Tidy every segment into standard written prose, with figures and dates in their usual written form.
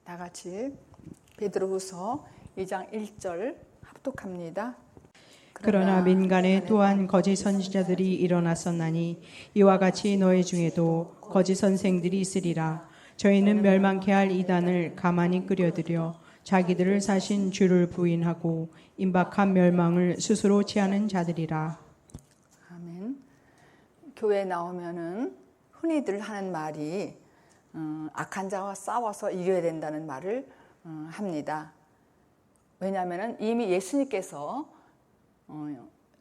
다 같이 베드로후서 2장 1절 합독합니다. 그러나 민간에 또한 거짓 선지자들이 일어났었나니 이와 같이 너희 중에도 거짓 선생들이 있으리라. 저희는 멸망케 할 이단을 가만히 끌어들여 자기들을 사신 주를 부인하고 임박한 멸망을 스스로 취하는 자들이라. 아멘. 교회에 나오면은 흔히들 하는 말이 악한 자와 싸워서 이겨야 된다는 말을 합니다. 왜냐하면 이미 예수님께서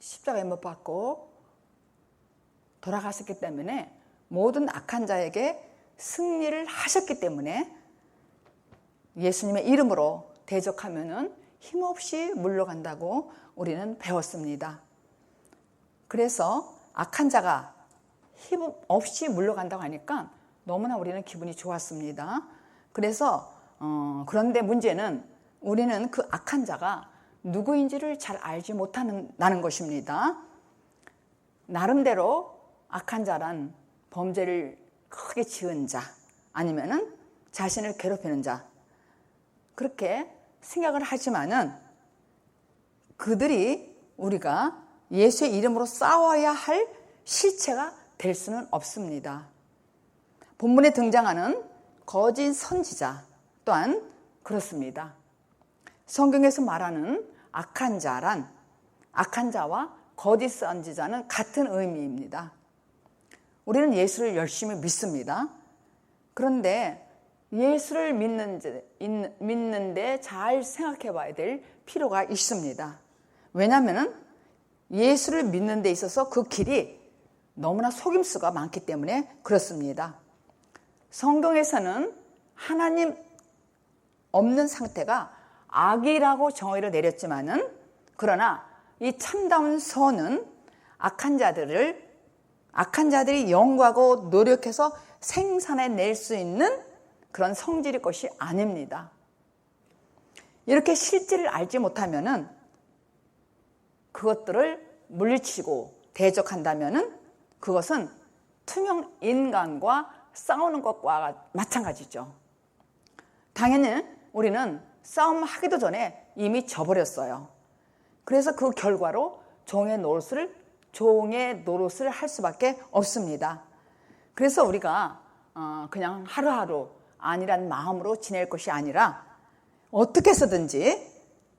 십자가에 못 박고 돌아가셨기 때문에 모든 악한 자에게 승리를 하셨기 때문에 예수님의 이름으로 대적하면은 힘없이 물러간다고 우리는 배웠습니다. 그래서 악한 자가 힘없이 물러간다고 하니까 너무나 우리는 기분이 좋았습니다. 그래서 그런데 문제는 우리는 그 악한 자가 누구인지를 잘 알지 못한다는 것입니다. 나름대로 악한 자란 범죄를 크게 지은 자, 아니면은 자신을 괴롭히는 자, 그렇게 생각을 하지만은 그들이 우리가 예수의 이름으로 싸워야 할 실체가 될 수는 없습니다. 본문에 등장하는 거짓 선지자 또한 그렇습니다. 성경에서 말하는 악한 자란 악한 자와 거짓 선지자는 같은 의미입니다. 우리는 예수를 열심히 믿습니다. 그런데 예수를 믿는데 잘 생각해 봐야 될 필요가 있습니다. 왜냐하면 예수를 믿는 데 있어서 그 길이 너무나 속임수가 많기 때문에 그렇습니다. 성경에서는 하나님 없는 상태가 악이라고 정의를 내렸지만은 그러나 이 참다운 선은 악한 자들이 연구하고 노력해서 생산해낼 수 있는 그런 성질의 것이 아닙니다. 이렇게 실질을 알지 못하면은 그것들을 물리치고 대적한다면은 그것은 투명 인간과 싸우는 것과 마찬가지죠. 당연히 우리는 싸움하기도 전에 이미 져버렸어요. 그래서 그 결과로 종의 노릇을 할 수밖에 없습니다. 그래서 우리가 그냥 하루하루 안일한 마음으로 지낼 것이 아니라 어떻게 해서든지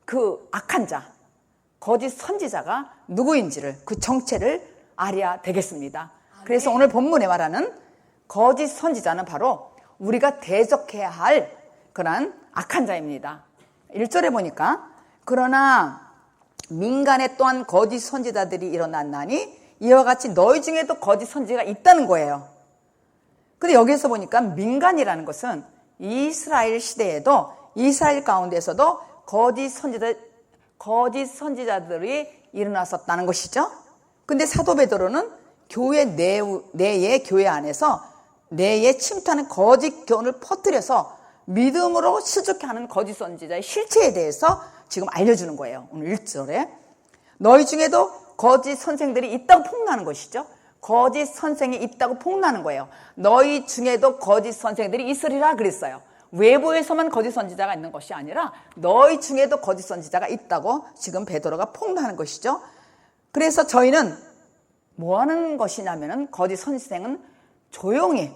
그 악한 자, 거짓 선지자가 누구인지를, 그 정체를 알아야 되겠습니다. 그래서 오늘 본문에 말하는 거짓 선지자는 바로 우리가 대적해야 할 그런 악한 자입니다. 1절에 보니까 그러나 민간에 또한 거짓 선지자들이 일어났나니 이와 같이 너희 중에도 거짓 선지자가 있다는 거예요. 근데 여기서 보니까 민간이라는 것은 이스라엘 시대에도 이스라엘 가운데서도 거짓 선지자들이 일어났었다는 것이죠. 근데 사도 베드로는 교회 내의 교회 안에서 내에 침투하는 거짓 교훈을 퍼뜨려서 믿음으로 수족해 하는 거짓 선지자의 실체에 대해서 지금 알려주는 거예요. 오늘 1절에 너희 중에도 거짓 선생들이 있다고 폭로하는 것이죠. 거짓 선생이 있다고 폭로하는 거예요. 너희 중에도 거짓 선생들이 있으리라 그랬어요. 외부에서만 거짓 선지자가 있는 것이 아니라 너희 중에도 거짓 선지자가 있다고 지금 베드로가 폭로하는 것이죠. 그래서 저희는 뭐 하는 것이냐면은 거짓 선생은 조용히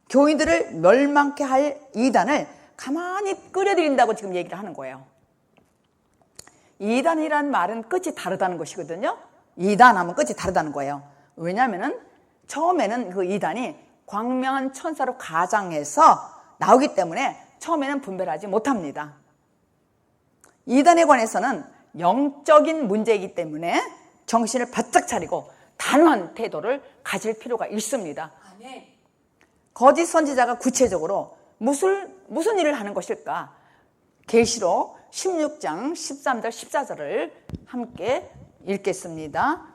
교인들을 멸망케 할 이단을 가만히 끌어들인다고 지금 얘기를 하는 거예요. 이단이란 말은 끝이 다르다는 것이거든요. 이단하면 끝이 다르다는 거예요. 왜냐하면은 처음에는 그 이단이 광명한 천사로 가장해서 나오기 때문에 처음에는 분별하지 못합니다. 이단에 관해서는 영적인 문제이기 때문에 정신을 바짝 차리고 단호한 태도를 가질 필요가 있습니다. 거짓 선지자가 구체적으로 무슨 일을 하는 것일까? 계시록 16장 13절 14절을 함께 읽겠습니다.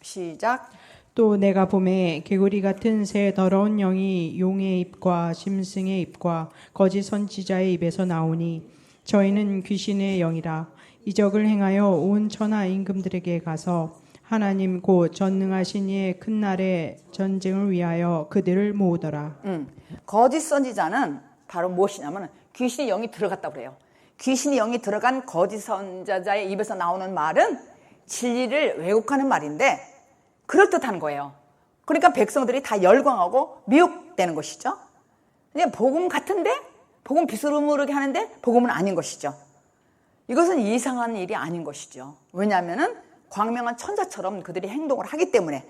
시작. 또 내가 봄에 개구리 같은 새 더러운 영이 용의 입과 짐승의 입과 거짓 선지자의 입에서 나오니 저희는 귀신의 영이라 이적을 행하여 온 천하 임금들에게 가서 하나님 곧 전능하신 이의 큰 날의 전쟁을 위하여 그들을 모으더라. 거짓 선지자는 바로 무엇이냐면 귀신의 영이 들어갔다고 그래요. 귀신의 영이 들어간 거짓 선지자의 입에서 나오는 말은 진리를 왜곡하는 말인데 그럴듯한 거예요. 그러니까 백성들이 다 열광하고 미혹되는 것이죠. 그냥 복음 같은데 복음 비스무르게 하는데 복음은 아닌 것이죠. 이것은 이상한 일이 아닌 것이죠. 왜냐하면 광명한 천사처럼 그들이 행동을 하기 때문에,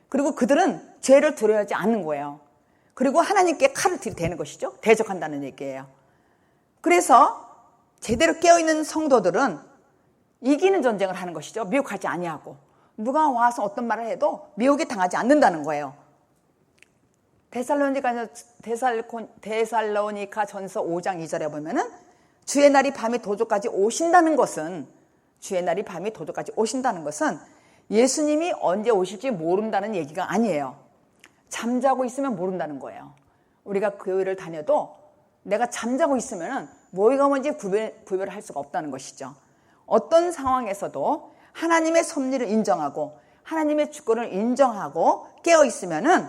그리고 그들은 죄를 두려워하지 않는 거예요. 그리고 하나님께 칼을 들이대는 것이죠. 대적한다는 얘기예요. 그래서 제대로 깨어있는 성도들은 이기는 전쟁을 하는 것이죠. 미혹하지 아니하고, 누가 와서 어떤 말을 해도 미혹에 당하지 않는다는 거예요. 데살로니가 전서 5장 2절에 보면은 주의 날이 밤이 도저까지 오신다는 것은, 주의 날이 밤이 도저까지 오신다는 것은 예수님이 언제 오실지 모른다는 얘기가 아니에요. 잠자고 있으면 모른다는 거예요. 우리가 교회를 다녀도 내가 잠자고 있으면 뭐가 뭔지 구별을 할 수가 없다는 것이죠. 어떤 상황에서도 하나님의 섭리를 인정하고 하나님의 주권을 인정하고 깨어 있으면은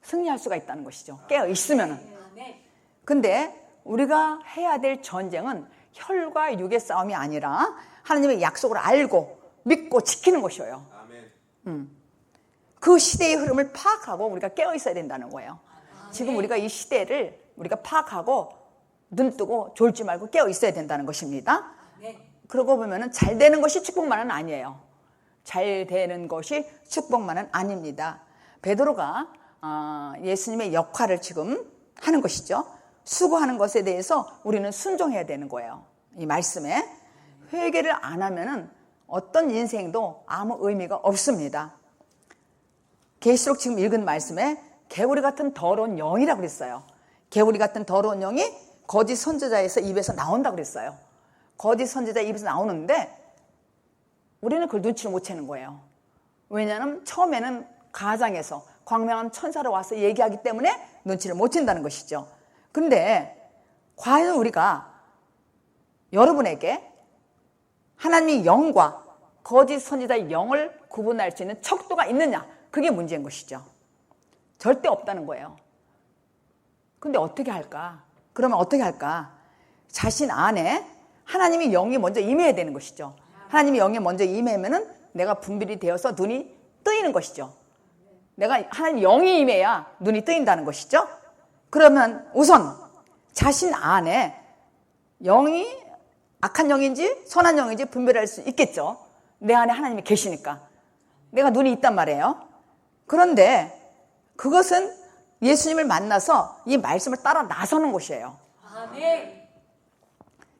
승리할 수가 있다는 것이죠. 깨어 있으면은. 근데 우리가 해야 될 전쟁은 혈과 육의 싸움이 아니라 하나님의 약속을 알고 믿고 지키는 것이에요. 그 시대의 흐름을 파악하고 우리가 깨어 있어야 된다는 거예요. 지금 우리가 이 시대를 우리가 파악하고 눈 뜨고 졸지 말고 깨어 있어야 된다는 것입니다. 그러고 보면은 잘 되는 것이 축복만은 아니에요. 잘 되는 것이 축복만은 아닙니다. 베드로가 예수님의 역할을 지금 하는 것이죠. 수고하는 것에 대해서 우리는 순종해야 되는 거예요. 이 말씀에 회개를 안 하면은 어떤 인생도 아무 의미가 없습니다. 계시록 지금 읽은 말씀에 개구리 같은 더러운 영이라고 그랬어요. 개구리 같은 더러운 영이 거짓 선지자에서 입에서 나온다고 그랬어요. 거짓 선지자 입에서 나오는데 우리는 그걸 눈치를 못 채는 거예요. 왜냐하면 처음에는 가장에서 광명한 천사로 와서 얘기하기 때문에 눈치를 못 챈다는 것이죠. 근데 과연 우리가 여러분에게 하나님의 영과 거짓 선지자의 영을 구분할 수 있는 척도가 있느냐, 그게 문제인 것이죠. 절대 없다는 거예요. 근데 어떻게 할까? 그러면 어떻게 할까? 자신 안에 하나님의 영이 먼저 임해야 되는 것이죠. 하나님의 영이 먼저 임하면은 내가 분별이 되어서 눈이 뜨이는 것이죠. 내가 하나님의 영이 임해야 눈이 뜨인다는 것이죠. 그러면 우선 자신 안에 영이 악한 영인지 선한 영인지 분별할 수 있겠죠. 내 안에 하나님이 계시니까. 내가 눈이 있단 말이에요. 그런데 그것은 예수님을 만나서 이 말씀을 따라 나서는 것이에요. 아멘.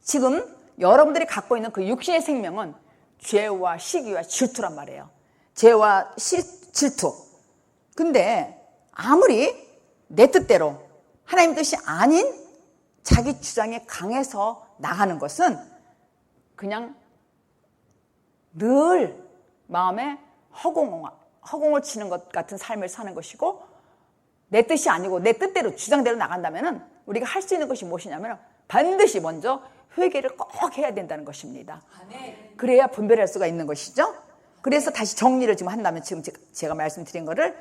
지금 여러분들이 갖고 있는 그 육신의 생명은 죄와 시기와 질투란 말이에요. 죄와 질투. 근데 아무리 내 뜻대로 하나님 뜻이 아닌 자기 주장에 강해서 나가는 것은 그냥 늘 마음에 허공을 치는 것 같은 삶을 사는 것이고, 내 뜻이 아니고 내 뜻대로 주장대로 나간다면 우리가 할 수 있는 것이 무엇이냐면 반드시 먼저 회개를 꼭 해야 된다는 것입니다. 그래야 분별할 수가 있는 것이죠. 그래서 다시 정리를 지금 한다면, 지금 제가 말씀드린 거를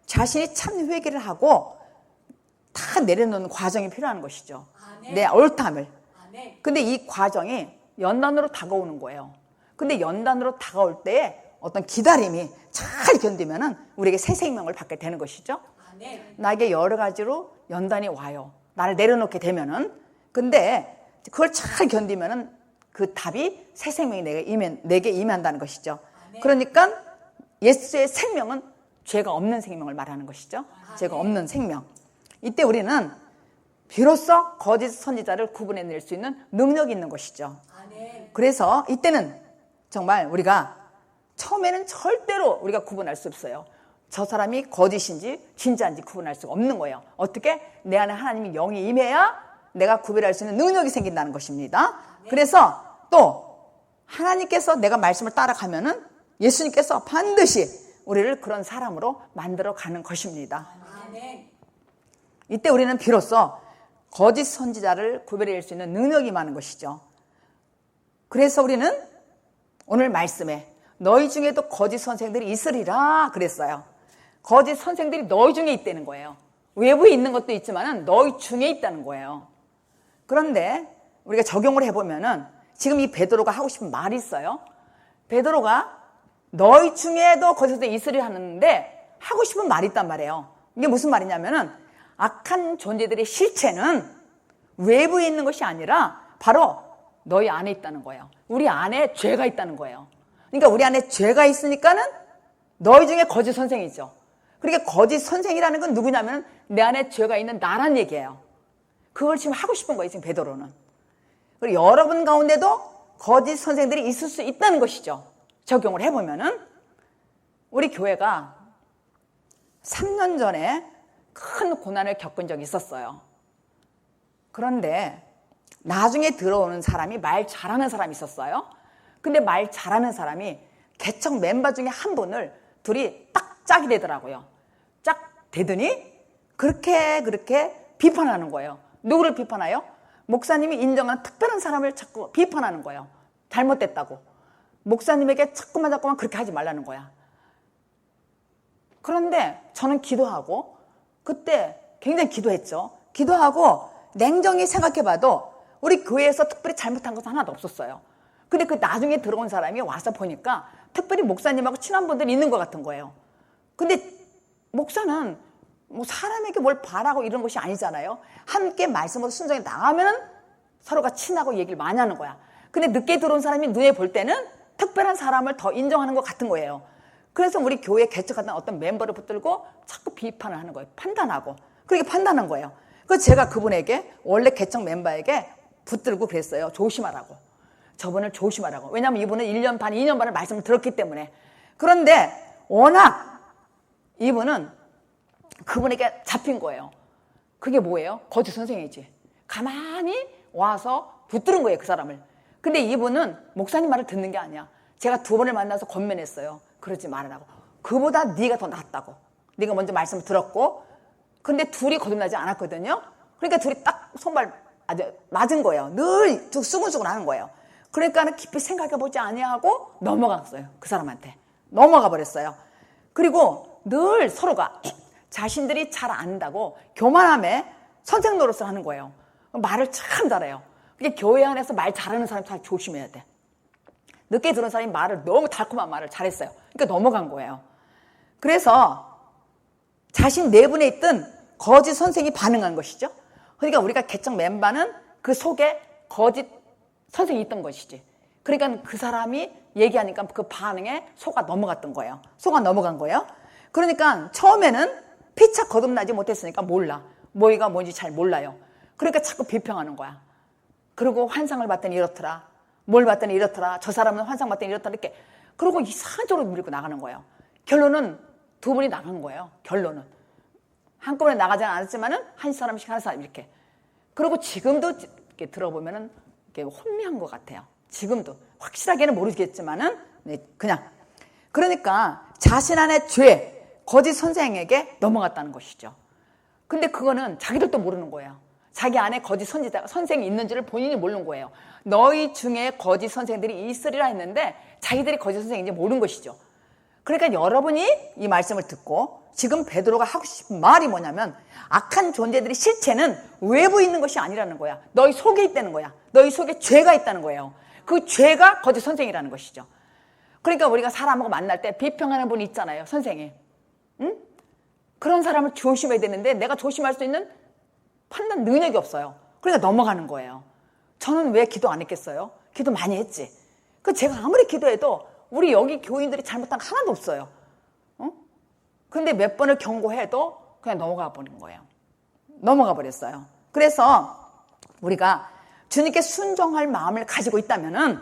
자신이 참 회개를 하고 다 내려놓는 과정이 필요한 것이죠. 내 옳담을. 근데 이 과정이 연단으로 다가오는 거예요. 근데 연단으로 다가올 때 어떤 기다림이 잘 견디면은 우리에게 새 생명을 받게 되는 것이죠. 나에게 여러 가지로 연단이 와요. 나를 내려놓게 되면은. 근데 그걸 잘 견디면은 그 답이 새 생명이 내게 임한다는 것이죠. 그러니까 예수의 생명은 죄가 없는 생명을 말하는 것이죠. 죄가 없는 생명. 이때 우리는 비로소 거짓 선지자를 구분해낼 수 있는 능력이 있는 것이죠. 그래서 이때는 정말 우리가 처음에는 절대로 우리가 구분할 수 없어요. 저 사람이 거짓인지 진짜인지 구분할 수가 없는 거예요. 어떻게? 내 안에 하나님의 영이 임해야 내가 구별할 수 있는 능력이 생긴다는 것입니다. 그래서 또 하나님께서 내가 말씀을 따라가면은 예수님께서 반드시 우리를 그런 사람으로 만들어 가는 것입니다. 이때 우리는 비로소 거짓 선지자를 구별할 수 있는 능력이 많은 것이죠. 그래서 우리는 오늘 말씀에 너희 중에도 거짓 선생들이 있으리라 그랬어요. 거짓 선생들이 너희 중에 있다는 거예요. 외부에 있는 것도 있지만은 너희 중에 있다는 거예요. 그런데 우리가 적용을 해보면은 지금 이 베드로가 하고 싶은 말이 있어요. 베드로가 너희 중에도 거기서 있으리 하는데 하고 싶은 말이 있단 말이에요. 이게 무슨 말이냐면은 악한 존재들의 실체는 외부에 있는 것이 아니라 바로 너희 안에 있다는 거예요. 우리 안에 죄가 있다는 거예요. 그러니까 우리 안에 죄가 있으니까는 너희 중에 거짓 선생이죠. 그러니까 거짓 선생이라는 건 누구냐면 내 안에 죄가 있는 나란 얘기예요. 그걸 지금 하고 싶은 거예요, 지금 베드로는. 그리고 여러분 가운데도 거짓 선생들이 있을 수 있다는 것이죠. 적용을 해보면은 우리 교회가 3년 전에 큰 고난을 겪은 적이 있었어요. 그런데 나중에 들어오는 사람이 말 잘하는 사람이 있었어요. 근데 말 잘하는 사람이 개척 멤버 중에 한 분을 둘이 딱 짝이 되더라고요. 짝 되더니 그렇게 비판하는 거예요. 누구를 비판해요? 목사님이 인정한 특별한 사람을 자꾸 비판하는 거예요. 잘못됐다고. 목사님에게 자꾸만 그렇게 하지 말라는 거야. 그런데 저는 기도하고 그때 굉장히 기도했죠. 기도하고 냉정히 생각해봐도 우리 교회에서 특별히 잘못한 것은 하나도 없었어요. 근데 그 나중에 들어온 사람이 와서 보니까 특별히 목사님하고 친한 분들이 있는 것 같은 거예요. 근데 목사는 뭐 사람에게 뭘 바라고 이런 것이 아니잖아요. 함께 말씀으로 순종해 나가면은 서로가 친하고 얘기를 많이 하는 거야. 근데 늦게 들어온 사람이 눈에 볼 때는 특별한 사람을 더 인정하는 것 같은 거예요. 그래서 우리 교회 개척하던 어떤 멤버를 붙들고 자꾸 비판을 하는 거예요. 판단하고. 그렇게 판단한 거예요. 그래서 제가 그분에게 원래 개척 멤버에게 붙들고 그랬어요. 조심하라고. 저분을 조심하라고. 왜냐하면 이분은 1년 반, 2년 반을 말씀을 들었기 때문에. 그런데 워낙 이분은 그분에게 잡힌 거예요. 그게 뭐예요? 거짓 선생이지. 가만히 와서 붙드는 거예요, 그 사람을. 근데 이분은 목사님 말을 듣는 게 아니야. 제가 2번을 만나서 권면했어요. 그러지 말으라고. 그보다 네가 더 낫다고. 네가 먼저 말씀을 들었고. 근데 둘이 거듭나지 않았거든요. 그러니까 둘이 딱 손발 아주 맞은 거예요. 늘 수근수근 하는 거예요. 그러니까 깊이 생각해보지 아니하고 넘어갔어요. 그 사람한테. 넘어가 버렸어요. 그리고 늘 서로가 자신들이 잘 안다고 교만함에 선생 노릇을 하는 거예요. 말을 참 잘해요. 그게 교회 안에서 말 잘하는 사람 잘 조심해야 돼. 늦게 들은 사람이 말을 너무 달콤한 말을 잘했어요. 그러니까 넘어간 거예요. 그래서 자신 내분에 있던 거짓 선생이 반응한 것이죠. 그러니까 우리가 개척 멤버는 그 속에 거짓 선생이 있던 것이지. 그러니까 그 사람이 얘기하니까 그 반응에 속아 넘어갔던 거예요. 속아 넘어간 거예요. 그러니까 처음에는 피차 거듭나지 못했으니까 몰라. 뭐가 뭔지 잘 몰라요. 그러니까 자꾸 비평하는 거야. 그리고 환상을 봤더니 이렇더라. 뭘 봤더니 이렇더라. 저 사람은 환상 봤더니 이렇더라. 이렇게. 그리고 이상한 쪽으로 밀고 나가는 거예요. 결론은 2분이 나간 거예요. 결론은. 한꺼번에 나가지는 않았지만은 한 사람씩 한 사람 이렇게. 그리고 지금도 이렇게 들어보면은 이렇게 혼미한 것 같아요. 지금도. 확실하게는 모르겠지만은 그냥. 그러니까 자신 안의 죄, 거짓 선생에게 넘어갔다는 것이죠. 근데 그거는 자기들도 모르는 거예요. 자기 안에 거짓 선생이 있는지를 본인이 모르는 거예요. 너희 중에 거짓 선생들이 있으리라 했는데 자기들이 거짓 선생인지 모르는 것이죠. 그러니까 여러분이 이 말씀을 듣고 지금 베드로가 하고 싶은 말이 뭐냐면 악한 존재들의 실체는 외부에 있는 것이 아니라는 거야. 너희 속에 있다는 거야. 너희 속에 죄가 있다는 거예요. 그 죄가 거짓 선생이라는 것이죠. 그러니까 우리가 사람하고 만날 때 비평하는 분이 있잖아요. 선생이. 응? 그런 사람을 조심해야 되는데 내가 조심할 수 있는 판단 능력이 없어요. 그러니까 넘어가는 거예요. 저는 왜 기도 안 했겠어요? 기도 많이 했지. 제가 아무리 기도해도 우리 여기 교인들이 잘못한 거 하나도 없어요. 근데 몇 번을 경고해도 그냥 넘어가 버린 거예요. 넘어가 버렸어요. 그래서 우리가 주님께 순종할 마음을 가지고 있다면은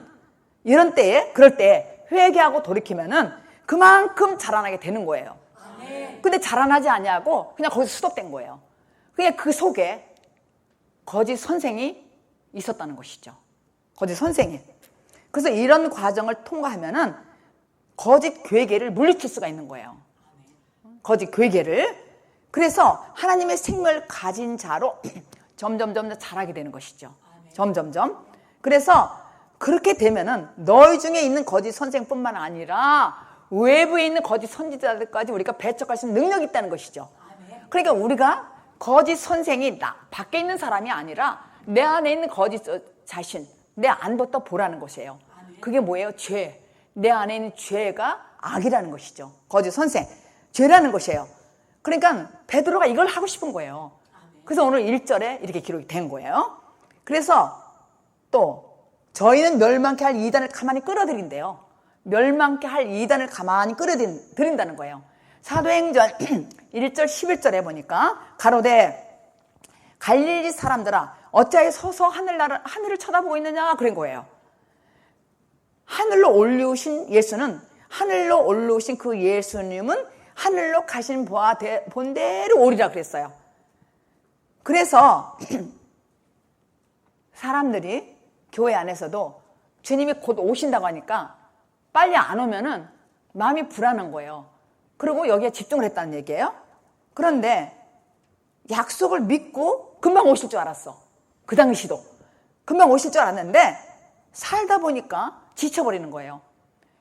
이런 때에, 그럴 때 회개하고 돌이키면은 그만큼 자라나게 되는 거예요. 근데 자라나지 아니하고 그냥 거기서 수독된 거예요. 그게 그 속에 거짓 선생이 있었다는 것이죠. 거짓 선생이. 그래서 이런 과정을 통과하면은 거짓 괴계를 물리칠 수가 있는 거예요. 거짓 괴계를. 그래서 하나님의 생명을 가진 자로 점점 자라게 되는 것이죠. 점점점. 그래서 그렇게 되면은 너희 중에 있는 거짓 선생뿐만 아니라 외부에 있는 거짓 선지자들까지 우리가 배척할 수 있는 능력이 있다는 것이죠. 그러니까 우리가 거짓 선생이 밖에 있는 사람이 아니라 내 안에 있는 거짓 자신, 내 안부터 보라는 것이에요. 그게 뭐예요? 죄. 내 안에 있는 죄가 악이라는 것이죠. 거짓 선생, 죄라는 것이에요. 그러니까 베드로가 이걸 하고 싶은 거예요. 그래서 오늘 1절에 이렇게 기록이 된 거예요. 그래서 또 저희는 멸망케 할 이단을 가만히 끌어들인대요. 멸망케 할 이단을 가만히 끌어들인다는 거예요. 사도행전 1절 11절에 보니까 가로되 갈릴리 사람들아 어찌하여 서서 하늘을 쳐다보고 있느냐 그런 거예요. 하늘로 올리우신 예수는, 하늘로 올리우신 그 예수님은 하늘로 가신 본대로 오리라 그랬어요. 그래서 사람들이 교회 안에서도 주님이 곧 오신다고 하니까 빨리 안 오면은 마음이 불안한 거예요. 그리고 여기에 집중을 했다는 얘기예요. 그런데 약속을 믿고 금방 오실 줄 알았어. 그 당시도 금방 오실 줄 알았는데 살다 보니까 지쳐버리는 거예요.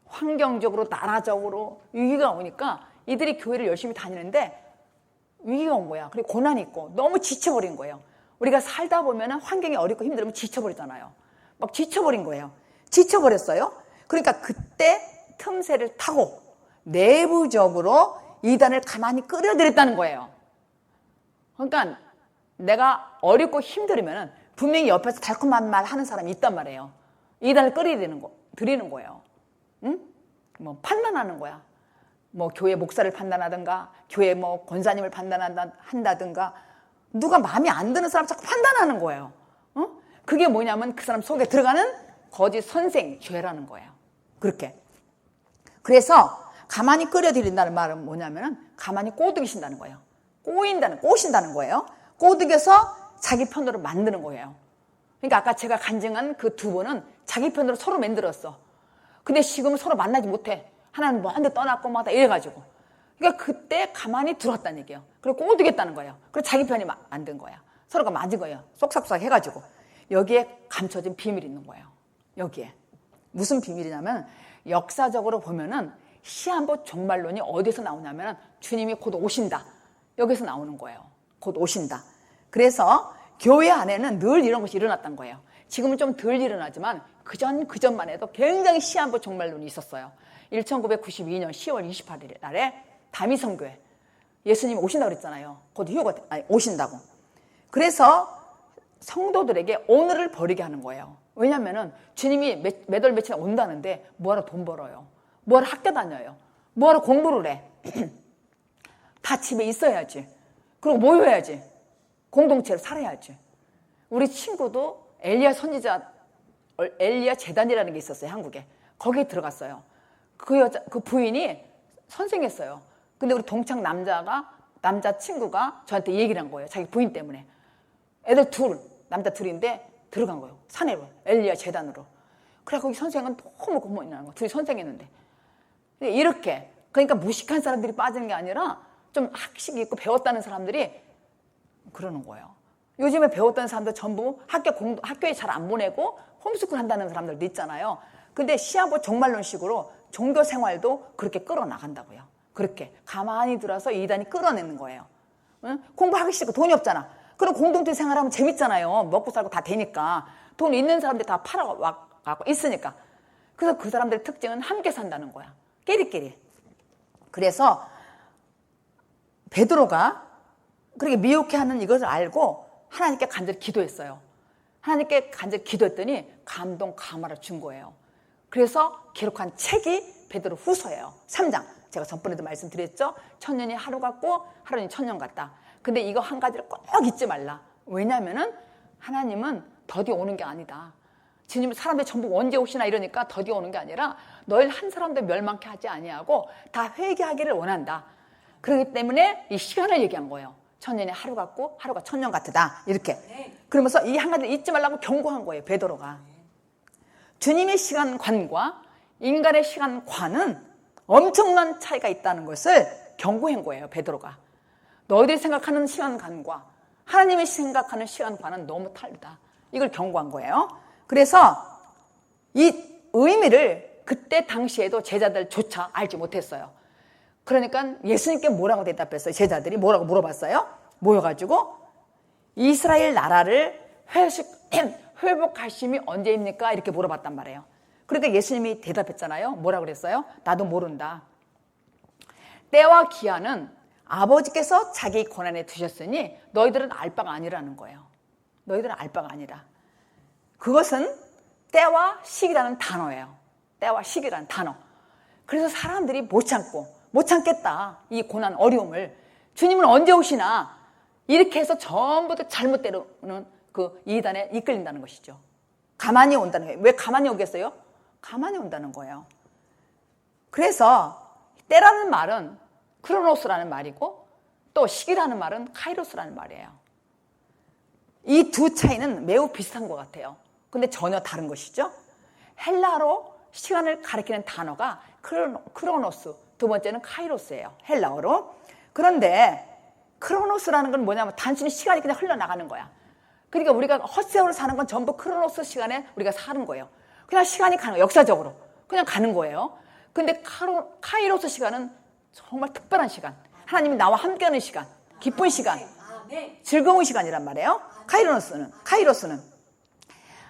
환경적으로, 나라적으로 위기가 오니까 이들이 교회를 열심히 다니는데 위기가 온 거야. 그리고 고난이 있고 너무 지쳐버린 거예요. 우리가 살다 보면 환경이 어렵고 힘들면 지쳐버리잖아요. 막 지쳐버린 거예요. 지쳐버렸어요. 그러니까 그때 틈새를 타고 내부적으로 이단을 가만히 끌어들였다는 거예요. 그러니까 내가 어렵고 힘들으면 분명히 옆에서 달콤한 말 하는 사람이 있단 말이에요. 이단을 끌어들이는 거예요. 응? 뭐 판단하는 거야. 뭐 교회 목사를 판단하든가 교회 뭐 권사님을 판단한다든가 누가 마음에 안 드는 사람 자꾸 판단하는 거예요. 그게 뭐냐면 그 사람 속에 들어가는 거짓 선생 죄라는 거예요. 그렇게. 그래서 가만히 끌어들인다는 말은 뭐냐면 가만히 꼬드기신다는 거예요. 꼬신다는 거예요. 꼬드겨서 자기 편으로 만드는 거예요. 그러니까 아까 제가 간증한 그 두 분은 자기 편으로 서로 만들었어. 근데 지금은 서로 만나지 못해. 하나는 먼데 떠났고 막 이래가지고. 그러니까 그때 가만히 들었다는 얘기예요. 그리고 꼬드겠다는 거예요. 그리고 자기 편이 만든 거야. 서로가 맞은 거예요. 쏙삭쏙삭 해가지고. 여기에 감춰진 비밀이 있는 거예요. 여기에. 무슨 비밀이냐면 역사적으로 보면은 시한부 종말론이 어디서 나오냐면 주님이 곧 오신다. 여기서 나오는 거예요. 곧 오신다. 그래서 교회 안에는 늘 이런 것이 일어났던 거예요. 지금은 좀 덜 일어나지만 그전만 해도 굉장히 시한부 종말론이 있었어요. 1992년 10월 28일 날에 다미성교회 예수님이 오신다고 그랬잖아요. 곧 오신다고. 그래서 성도들에게 오늘을 버리게 하는 거예요. 왜냐하면 주님이 몇 월 며칠 온다는데 뭐하러 돈 벌어요? 뭐하러 학교 다녀요? 뭐하러 공부를 해? 다 집에 있어야지. 그리고 모여야지. 공동체로 살아야지. 우리 친구도 엘리야 재단이라는 게 있었어요. 한국에. 거기에 들어갔어요. 그 부인이 선생했어요. 근데 우리 동창 남자 친구가 저한테 얘기를 한 거예요. 자기 부인 때문에. 애들 남자 둘인데 들어간 거예요. 사내로. 엘리야 재단으로. 그래, 거기 선생은 너무 고마워하는 거. 둘이 선생했는데. 이렇게. 그러니까 무식한 사람들이 빠지는 게 아니라 좀 학식이 있고 배웠다는 사람들이 그러는 거예요. 요즘에 배웠다는 사람들 전부 학교에 잘 안 보내고 홈스쿨 한다는 사람들도 있잖아요. 근데 시한부 종말론식으로 종교 생활도 그렇게 끌어나간다고요. 그렇게 가만히 들어서 이단이 끌어내는 거예요. 응? 공부하기 싫고 돈이 없잖아. 그럼 공동체 생활하면 재밌잖아요. 먹고 살고 다 되니까. 돈 있는 사람들이 다 팔아갖고 있으니까. 그래서 그 사람들의 특징은 함께 산다는 거야. 끼리끼리. 그래서 베드로가 그렇게 미혹해 하는 이것을 알고 하나님께 간절히 기도했어요. 하나님께 간절히 기도했더니 감동 감화를 준 거예요. 그래서 기록한 책이 베드로 후서예요. 3장. 제가 전번에도 말씀드렸죠. 천년이 하루 같고 하루는 천년 같다. 근데 이거 한 가지를 꼭 잊지 말라. 왜냐하면은 하나님은 더디 오는 게 아니다. 주님은 사람들이 전부 언제 오시나 이러니까 더디 오는 게 아니라 너희 한 사람도 멸망케 하지 아니하고 다 회개하기를 원한다. 그렇기 때문에 이 시간을 얘기한 거예요. 천년이 하루 같고 하루가 천년 같으다. 이렇게. 그러면서 이 한 가지를 잊지 말라고 경고한 거예요. 베드로가. 주님의 시간관과 인간의 시간관은 엄청난 차이가 있다는 것을 경고한 거예요. 베드로가. 너희들이 생각하는 시간관과 하나님이 생각하는 시간관은 너무 다르다. 이걸 경고한 거예요. 그래서 이 의미를 그때 당시에도 제자들조차 알지 못했어요. 그러니까 예수님께 뭐라고 대답했어요? 제자들이 뭐라고 물어봤어요? 모여가지고 이스라엘 나라를 회복하심이 언제입니까? 이렇게 물어봤단 말이에요. 그러니까 예수님이 대답했잖아요. 뭐라 그랬어요? 나도 모른다. 때와 기한은 아버지께서 자기 권한에 두셨으니 너희들은 알 바가 아니라는 거예요. 너희들은 알 바가 아니라. 그것은 때와 시기라는 단어예요. 때와 시기라는 단어. 그래서 사람들이 못 참겠다. 이 고난, 어려움을. 주님은 언제 오시나? 이렇게 해서 전부 다 잘못대로는 그 이단에 이끌린다는 것이죠. 가만히 온다는 거예요. 왜 가만히 오겠어요? 가만히 온다는 거예요. 그래서 때라는 말은 크로노스라는 말이고 또 시기라는 말은 카이로스라는 말이에요. 이 두 차이는 매우 비슷한 것 같아요. 근데 전혀 다른 것이죠. 헬라어로 시간을 가리키는 단어가 크로노스, 두 번째는 카이로스예요. 헬라어로. 그런데 크로노스라는 건 뭐냐면 단순히 시간이 그냥 흘러나가는 거야. 그러니까 우리가 헛세월을 사는 건 전부 크로노스 시간에 우리가 사는 거예요. 그냥 시간이 가는 거예요. 역사적으로. 그냥 가는 거예요. 근데 카이로스 시간은 정말 특별한 시간. 하나님이 나와 함께하는 시간. 기쁜 시간. 즐거운 시간이란 말이에요. 카이로스는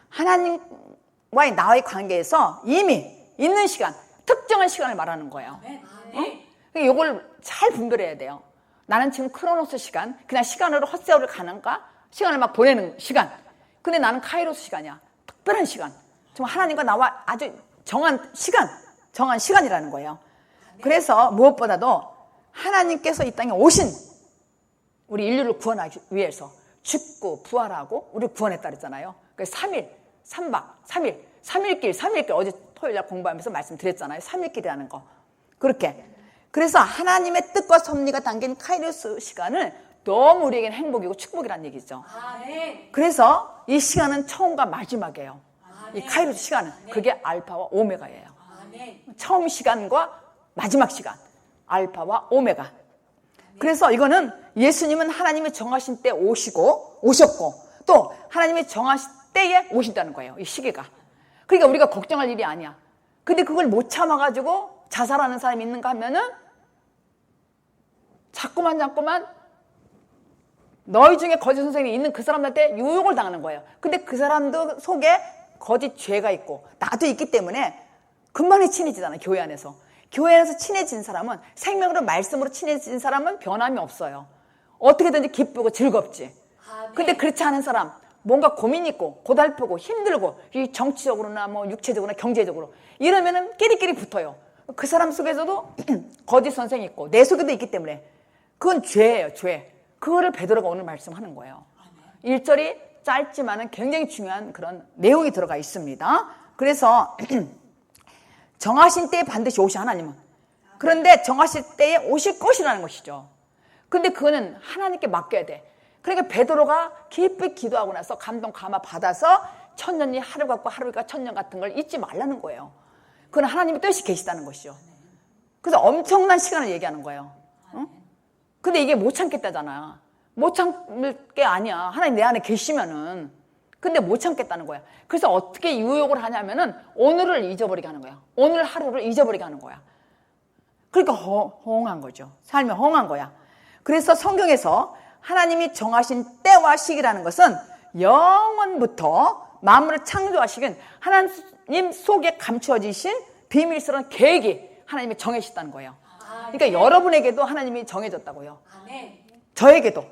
하나님과의 나와의 관계에서 이미 있는 시간, 특정한 시간을 말하는 거예요. 이걸 잘 분별해야 돼요. 나는 지금 크로노스 시간, 그냥 시간으로 헛세월을 가는가? 시간을 막 보내는 시간. 근데 나는 카이로스 시간이야. 특별한 시간. 정말 하나님과 나와 아주 정한 시간이라는 거예요. 그래서 무엇보다도 하나님께서 이 땅에 오신 우리 인류를 구원하기 위해서 죽고 부활하고 우리를 구원했다 그랬잖아요. 그래서 3일, 3박, 3일, 3일길 어제 토요일날 공부하면서 말씀드렸잖아요. 3일길이라는 거. 그렇게. 그래서 하나님의 뜻과 섭리가 담긴 카이로스 시간을 너무 우리에게는 행복이고 축복이라는 얘기죠. 그래서 이 시간은 처음과 마지막이에요. 이 카이로스 시간은. 그게 알파와 오메가예요. 처음 시간과 마지막 시간. 알파와 오메가. 그래서 이거는 예수님은 하나님이 정하신 때 오셨고 또 하나님이 정하신 때에 오신다는 거예요. 이 시기가. 그러니까 우리가 걱정할 일이 아니야. 근데 그걸 못 참아가지고 자살하는 사람이 있는가 하면은 자꾸만 너희 중에 거짓 선생님이 있는 그 사람한테 유혹을 당하는 거예요. 근데 그 사람도 속에 거짓 죄가 있고 나도 있기 때문에 금방 친해지잖아요. 교회 안에서. 교회 안에서 친해진 사람은 생명으로 말씀으로 친해진 사람은 변함이 없어요. 어떻게든지 기쁘고 즐겁지. 근데 그렇지 않은 사람 뭔가 고민 있고 고달프고 힘들고 이 정치적으로나 뭐 육체적으로나 경제적으로 이러면은 끼리끼리 붙어요. 그 사람 속에서도 거짓 선생이 있고 내 속에도 있기 때문에 그건 죄예요. 죄. 그거를 베드로가 오늘 말씀하는 거예요. 1절이 짧지만은 굉장히 중요한 그런 내용이 들어가 있습니다. 그래서 정하신 때에 반드시 오시 하나님은. 그런데 정하실 때에 오실 것이라는 것이죠. 근데 그거는 하나님께 맡겨야 돼. 그러니까 베드로가 깊이 기도하고 나서 감동 감화 받아서 천년이 하루 같고 하루가 천년 같은 걸 잊지 말라는 거예요. 그건 하나님의 뜻이 계시다는 것이죠. 그래서 엄청난 시간을 얘기하는 거예요. 응? 근데 이게 못 참겠다잖아. 못 참을 게 아니야. 하나님 내 안에 계시면은. 근데 못 참겠다는 거야. 그래서 어떻게 유혹을 하냐면은 오늘을 잊어버리게 하는 거야. 오늘 하루를 잊어버리게 하는 거야. 그러니까 허황한 거죠. 삶이 허황한 거야. 그래서 성경에서 하나님이 정하신 때와 시기라는 것은 영원부터 만물을 창조하시긴 하나님 속에 감추어지신 비밀스러운 계획이 하나님이 정해졌다는 거예요. 그러니까 여러분에게도 하나님이 정해졌다고요. 저에게도.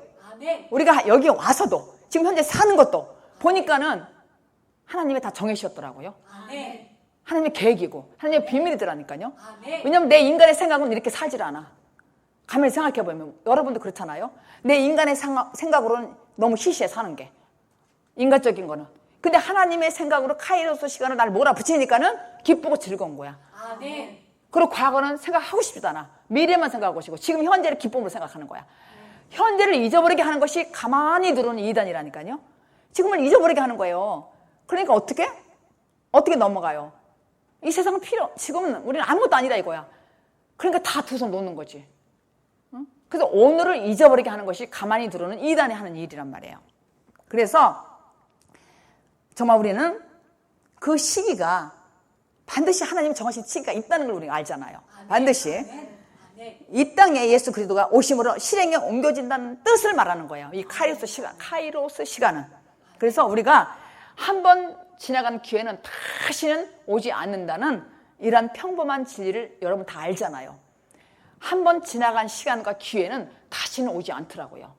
우리가 여기 와서도 지금 현재 사는 것도 보니까는 하나님이 다 정해주셨더라고요. 하나님의 계획이고 하나님의 비밀이더라니까요. 왜냐하면 내 인간의 생각은 이렇게 살질 않아. 가만히 생각해보면 여러분도 그렇잖아요. 내 인간의 생각으로는 너무 시시해 사는 게. 인간적인 거는. 근데 하나님의 생각으로 카이로스 시간을 날 몰아붙이니까는 기쁘고 즐거운 거야. 그리고 과거는 생각하고 싶지도 않아. 미래만 생각하고 싶고 지금 현재를 기쁨으로 생각하는 거야. 현재를 잊어버리게 하는 것이 가만히 들어오는 이단이라니까요. 지금을 잊어버리게 하는 거예요. 그러니까 어떻게 넘어가요? 이 세상은 지금은 우리는 아무것도 아니다 이거야. 그러니까 다 두 손 놓는 거지. 응? 그래서 오늘을 잊어버리게 하는 것이 가만히 들어오는 이단이 하는 일이란 말이에요. 그래서 정말 우리는 그 시기가 반드시 하나님이 정하신 시기가 있다는 걸 우리가 알잖아요. 반드시. 이 땅에 예수 그리스도가 오심으로 실행에 옮겨진다는 뜻을 말하는 거예요. 이 카이로스 시간은. 그래서 우리가 한 번 지나간 기회는 다시는 오지 않는다는 이런 평범한 진리를 여러분 다 알잖아요. 한 번 지나간 시간과 기회는 다시는 오지 않더라고요.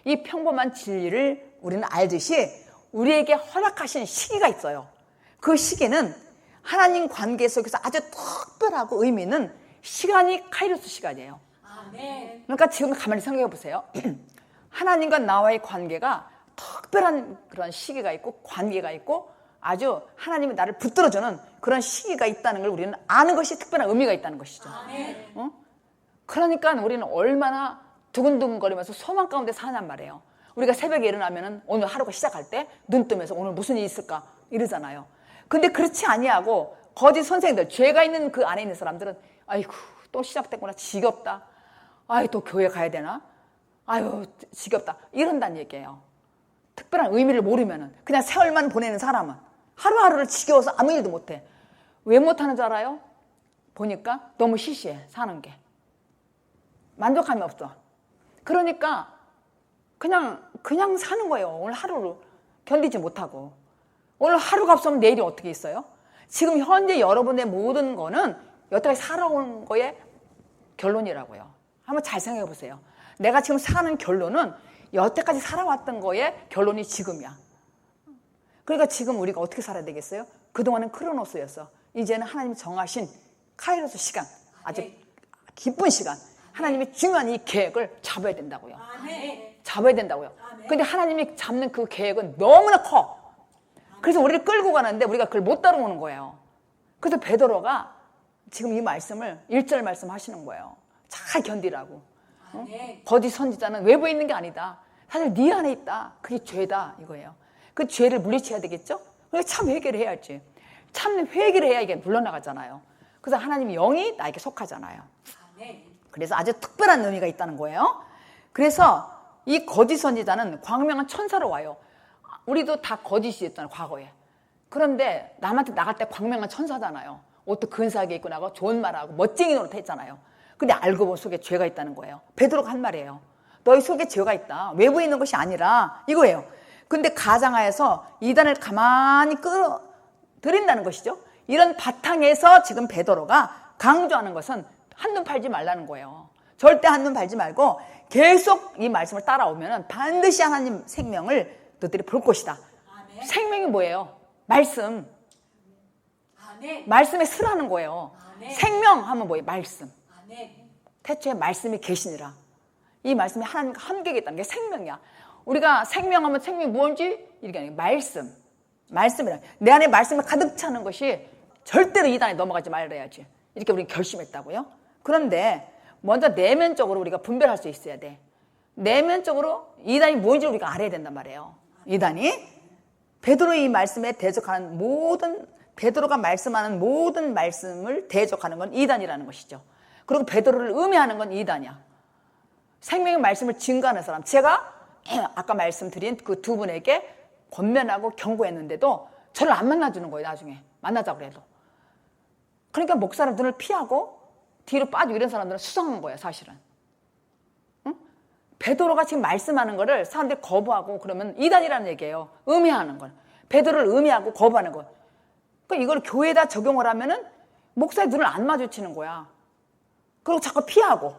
이 평범한 진리를 우리는 알듯이 우리에게 허락하신 시기가 있어요. 그 시기는 하나님 관계 속에서 아주 특별하고 의미 있는 시간이 카이로스 시간이에요. 그러니까 지금 가만히 생각해 보세요. 하나님과 나와의 관계가 특별한 그런 시기가 있고 관계가 있고 아주 하나님이 나를 붙들어주는 그런 시기가 있다는 걸 우리는 아는 것이 특별한 의미가 있다는 것이죠. 그러니까 우리는 얼마나 두근두근거리면서 소망 가운데 사냔 말이에요. 우리가 새벽에 일어나면 오늘 하루가 시작할 때 눈 뜨면서 오늘 무슨 일이 있을까 이러잖아요. 근데 그렇지 아니하고 거짓 선생들, 죄가 있는 그 안에 있는 사람들은 아이고 또 시작됐구나, 지겹다, 아이 또 교회 가야 되나, 아유 지겹다 이런다는 얘기예요. 특별한 의미를 모르면은 그냥 세월만 보내는 사람은 하루하루를 지겨워서 아무 일도 못해. 왜 못하는 줄 알아요? 보니까 너무 시시해 사는 게. 만족감이 없어. 그러니까 그냥 사는 거예요. 오늘 하루를 견디지 못하고. 오늘 하루가 없으면 내일이 어떻게 있어요? 지금 현재 여러분의 모든 거는 여태까지 살아온 거의 결론이라고요. 한번 잘 생각해 보세요. 내가 지금 사는 결론은 여태까지 살아왔던 거의 결론이 지금이야. 그러니까 지금 우리가 어떻게 살아야 되겠어요? 그동안은 크로노스였어. 이제는 하나님이 정하신 카이로스 시간, 아주 기쁜 시간, 하나님이 중요한 이 계획을 잡아야 된다고요. 잡아야 된다고요. 근데 하나님이 잡는 그 계획은 너무나 커. 그래서 우리를 끌고 가는데 우리가 그걸 못 따라오는 거예요. 그래서 베드로가 지금 이 말씀을 1절 말씀 하시는 거예요. 잘 견디라고. 거짓 선지자는 외부에 있는 게 아니다. 사실 네 안에 있다. 그게 죄다 이거예요. 그 죄를 물리쳐야 되겠죠? 그래서 참 회개를 해야지. 참 회개를 해야 이게 물러나가잖아요. 그래서 하나님의 영이 나에게 속하잖아요. 그래서 아주 특별한 의미가 있다는 거예요. 그래서 이 거짓 선지자는 광명한 천사로 와요. 우리도 다 거짓이었잖아요, 과거에. 그런데 남한테 나갈 때 광명한 천사잖아요. 옷도 근사하게 입고 나가고 좋은 말하고 멋쟁이 노릇 했잖아요. 근데 알고 보면 속에 죄가 있다는 거예요. 베드로가 한 말이에요. 너희 속에 죄가 있다. 외부에 있는 것이 아니라 이거예요. 근데 가장하에서 이단을 가만히 끌어들인다는 것이죠. 이런 바탕에서 지금 베드로가 강조하는 것은 한눈 팔지 말라는 거예요. 절대 한눈 팔지 말고 계속 이 말씀을 따라오면 반드시 하나님 생명을 너희들이 볼 것이다. 아멘. 생명이 뭐예요? 말씀. 아멘. 말씀에 쓰라는 거예요. 아멘. 생명하면 뭐예요? 말씀. 아멘. 태초에 말씀이 계시니라. 이 말씀이 하나님과 함께 있다는 게 생명이야. 우리가 생명하면 생명이 뭔지 이렇게 아니에요. 말씀. 말씀이라. 내 안에 말씀이 가득 차는 것이 절대로 이단에 넘어가지 말아야지. 이렇게 우리는 결심했다고요. 그런데 먼저 내면적으로 우리가 분별할 수 있어야 돼. 내면적으로 이단이 뭔지 우리가 알아야 된단 말이에요. 이단이 베드로의 이 말씀에 대적하는 모든, 베드로가 말씀하는 모든 말씀을 대적하는 건 이단이라는 것이죠. 그리고 베드로를 음해하는 건 이단이야. 생명의 말씀을 증거하는 사람. 제가 아까 말씀드린 그 두 분에게 권면하고 경고했는데도 저를 안 만나주는 거예요. 나중에 만나자고 해도. 그러니까 목사를 눈을 피하고 뒤로 빠지고 이런 사람들은 수상한 거예요, 사실은. 응? 베드로가 지금 말씀하는 거를 사람들이 거부하고 그러면 이단이라는 얘기예요. 음해하는 걸. 베드로를 음해하고 거부하는 거. 그러니까 이걸 교회에다 적용을 하면은 목사의 눈을 안 마주치는 거야. 그리고 자꾸 피하고.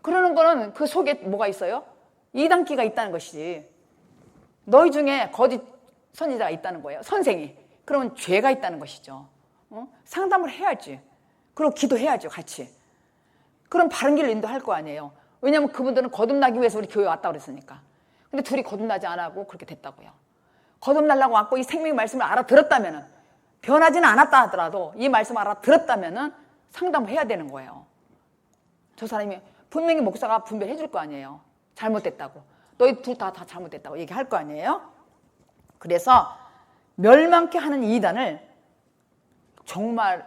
그러는 거는 그 속에 뭐가 있어요? 이단기가 있다는 것이지. 너희 중에 거짓 선지자가 있다는 거예요. 선생이. 그러면 죄가 있다는 것이죠. 상담을 해야지. 그리고 기도해야죠, 같이. 그럼 바른 길로 인도할 거 아니에요. 왜냐하면 그분들은 거듭나기 위해서 우리 교회에 왔다고 그랬으니까. 근데 둘이 거듭나지 않았고 그렇게 됐다고요. 거듭나려고 왔고 이 생명의 말씀을 알아들었다면은, 변하지는 않았다 하더라도 이 말씀을 알아들었다면은 상담을 해야 되는 거예요. 저 사람이 분명히 목사가 분별해 줄 거 아니에요. 잘못됐다고. 너희 둘 다 잘못됐다고 얘기할 거 아니에요. 그래서 멸망케 하는 이단을 종말을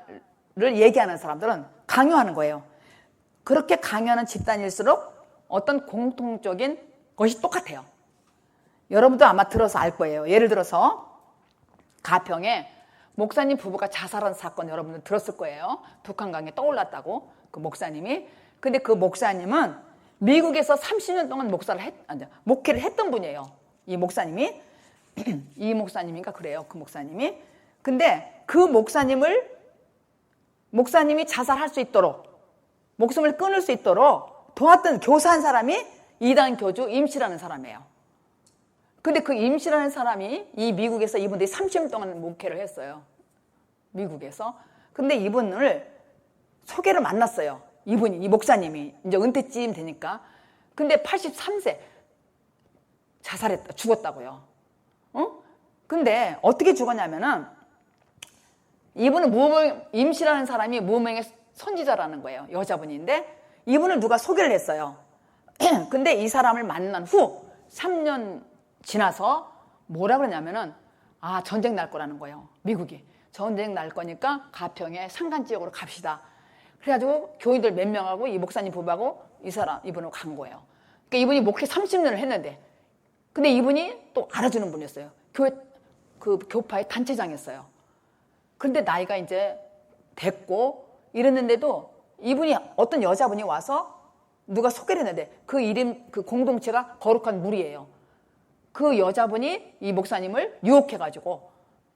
얘기하는 사람들은 강요하는 거예요. 그렇게 강요하는 집단일수록 어떤 공통적인 것이 똑같아요. 여러분도 아마 들어서 알 거예요. 예를 들어서 가평에 목사님 부부가 자살한 사건 여러분들 들었을 거예요. 북한강에 떠올랐다고 그 목사님이. 근데 그 목사님은 미국에서 30년 동안 목회를 했던 분이에요. 이 목사님이. 이 목사님인가 그래요. 그 목사님이. 근데 그 목사님이 자살할 수 있도록, 목숨을 끊을 수 있도록 도왔던 교사한 사람이 이단 교주 임씨라는 사람이에요. 근데 그 임씨라는 사람이 이 미국에서 이분들이 30년 동안 목회를 했어요. 미국에서. 근데 이분을 소개를 만났어요. 이 목사님이 이제 은퇴쯤 되니까. 근데 83세 죽었다고요. 근데 어떻게 죽었냐면은 이분은 임씨라는 사람이 무명의 선지자라는 거예요. 여자분인데 이분을 누가 소개를 했어요. 근데 이 사람을 만난 후 3년 지나서 뭐라 그러냐면은 전쟁 날 거라는 거예요. 미국이. 전쟁 날 거니까 가평에 산간 지역으로 갑시다. 그래가지고 교인들 몇 명하고 이 목사님 부부하고 이분으로 간 거예요. 그러니까 이분이 목회 30년을 했는데, 근데 이분이 또 알아주는 분이었어요. 교파의 단체장이었어요. 그런데 나이가 이제 됐고 이랬는데도 이분이 어떤 여자분이 와서 누가 소개를 했는데 그 공동체가 거룩한 무리예요. 그 여자분이 이 목사님을 유혹해가지고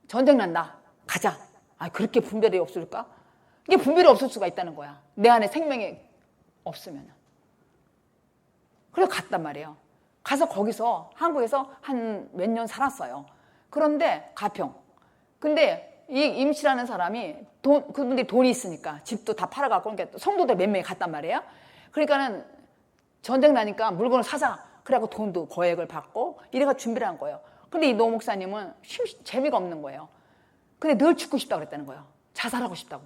전쟁 난다. 가자. 그렇게 분별이 없을까? 이게 분별이 없을 수가 있다는 거야. 내 안에 생명이 없으면. 그래서 갔단 말이에요. 가서 거기서 한국에서 한 몇 년 살았어요. 그런데 가평. 근데 이 임씨라는 사람이 그분들이 돈이 있으니까 집도 다 팔아갖고 그러니까 성도들 몇 명이 갔단 말이에요. 그러니까는 전쟁 나니까 물건을 사자. 그래갖고 돈도 거액을 받고 이래가 준비를 한 거예요. 근데 이 노 목사님은 재미가 없는 거예요. 근데 늘 죽고 싶다고 그랬다는 거예요. 자살하고 싶다고.